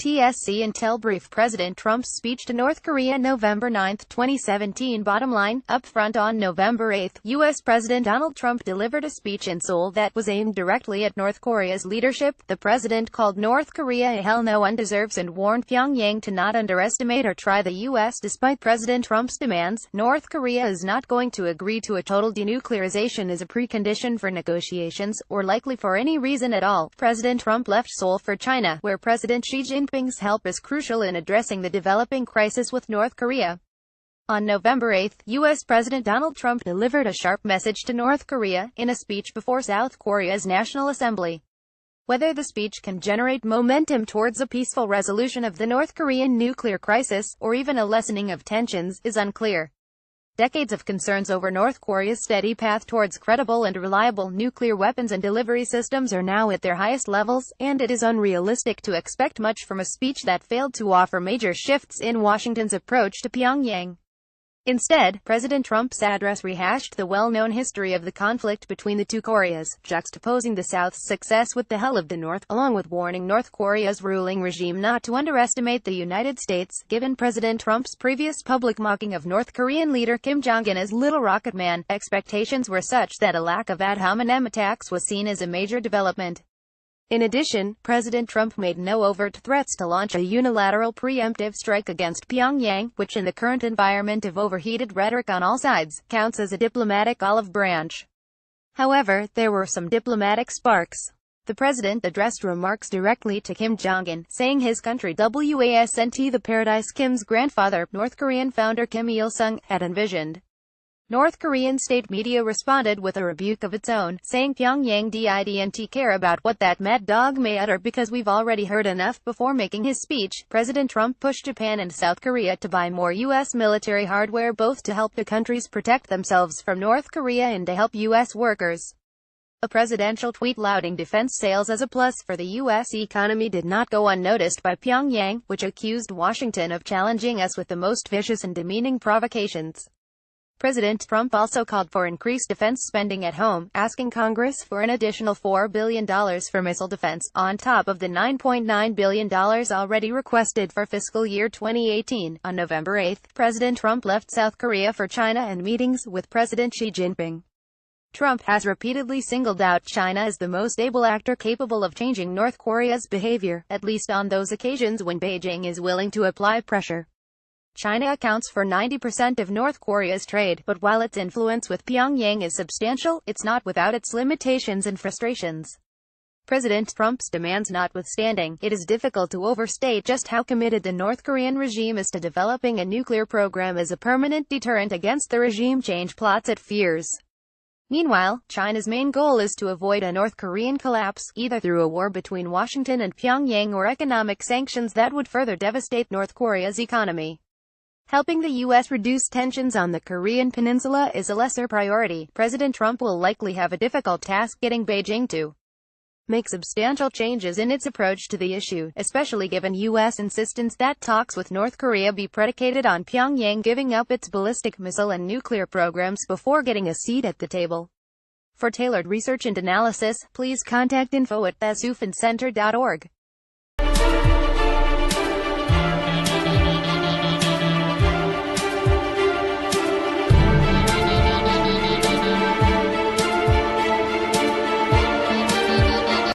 TSC IntelBrief. President Trump's speech to North Korea November 9, 2017. Bottom line, up front. On November 8, U.S. President Donald Trump delivered a speech in Seoul that was aimed directly at North Korea's leadership. The president called North Korea a hell no undeserves and warned Pyongyang to not underestimate or try the U.S. Despite President Trump's demands, North Korea is not going to agree to a total denuclearization as a precondition for negotiations, or likely for any reason at all. President Trump left Seoul for China, where President Xi Jinping's help is crucial in addressing the developing crisis with North Korea. On November 8, U.S. President Donald Trump delivered a sharp message to North Korea, in a speech before South Korea's National Assembly. Whether the speech can generate momentum towards a peaceful resolution of the North Korean nuclear crisis, or even a lessening of tensions, is unclear. Decades of concerns over North Korea's steady path towards credible and reliable nuclear weapons and delivery systems are now at their highest levels, and it is unrealistic to expect much from a speech that failed to offer major shifts in Washington's approach to Pyongyang. Instead, President Trump's address rehashed the well-known history of the conflict between the two Koreas, juxtaposing the South's success with the hell of the North, along with warning North Korea's ruling regime not to underestimate the United States. Given President Trump's previous public mocking of North Korean leader Kim Jong-un as Little Rocket Man, expectations were such that a lack of ad hominem attacks was seen as a major development. In addition, President Trump made no overt threats to launch a unilateral preemptive strike against Pyongyang, which in the current environment of overheated rhetoric on all sides, counts as a diplomatic olive branch. However, there were some diplomatic sparks. The president addressed remarks directly to Kim Jong-un, saying his country wasn't the paradise Kim's grandfather, North Korean founder Kim Il-sung, had envisioned. North Korean state media responded with a rebuke of its own, saying Pyongyang didn't care about what that mad dog may utter because we've already heard enough. Before making his speech, President Trump pushed Japan and South Korea to buy more U.S. military hardware, both to help the countries protect themselves from North Korea and to help U.S. workers. A presidential tweet lauding defense sales as a plus for the U.S. economy did not go unnoticed by Pyongyang, which accused Washington of challenging us with the most vicious and demeaning provocations. President Trump also called for increased defense spending at home, asking Congress for an additional $4 billion for missile defense, on top of the $9.9 billion already requested for fiscal year 2018. On November 8, President Trump left South Korea for China and meetings with President Xi Jinping. Trump has repeatedly singled out China as the most able actor capable of changing North Korea's behavior, at least on those occasions when Beijing is willing to apply pressure. China accounts for 90% of North Korea's trade, but while its influence with Pyongyang is substantial, it's not without its limitations and frustrations. President Trump's demands notwithstanding, it is difficult to overstate just how committed the North Korean regime is to developing a nuclear program as a permanent deterrent against the regime change plots it fears. Meanwhile, China's main goal is to avoid a North Korean collapse, either through a war between Washington and Pyongyang or economic sanctions that would further devastate North Korea's economy. Helping the U.S. reduce tensions on the Korean peninsula is a lesser priority. President Trump will likely have a difficult task getting Beijing to make substantial changes in its approach to the issue, especially given U.S. insistence that talks with North Korea be predicated on Pyongyang giving up its ballistic missile and nuclear programs before getting a seat at the table. For tailored research and analysis, please contact info@thesufincenter.org.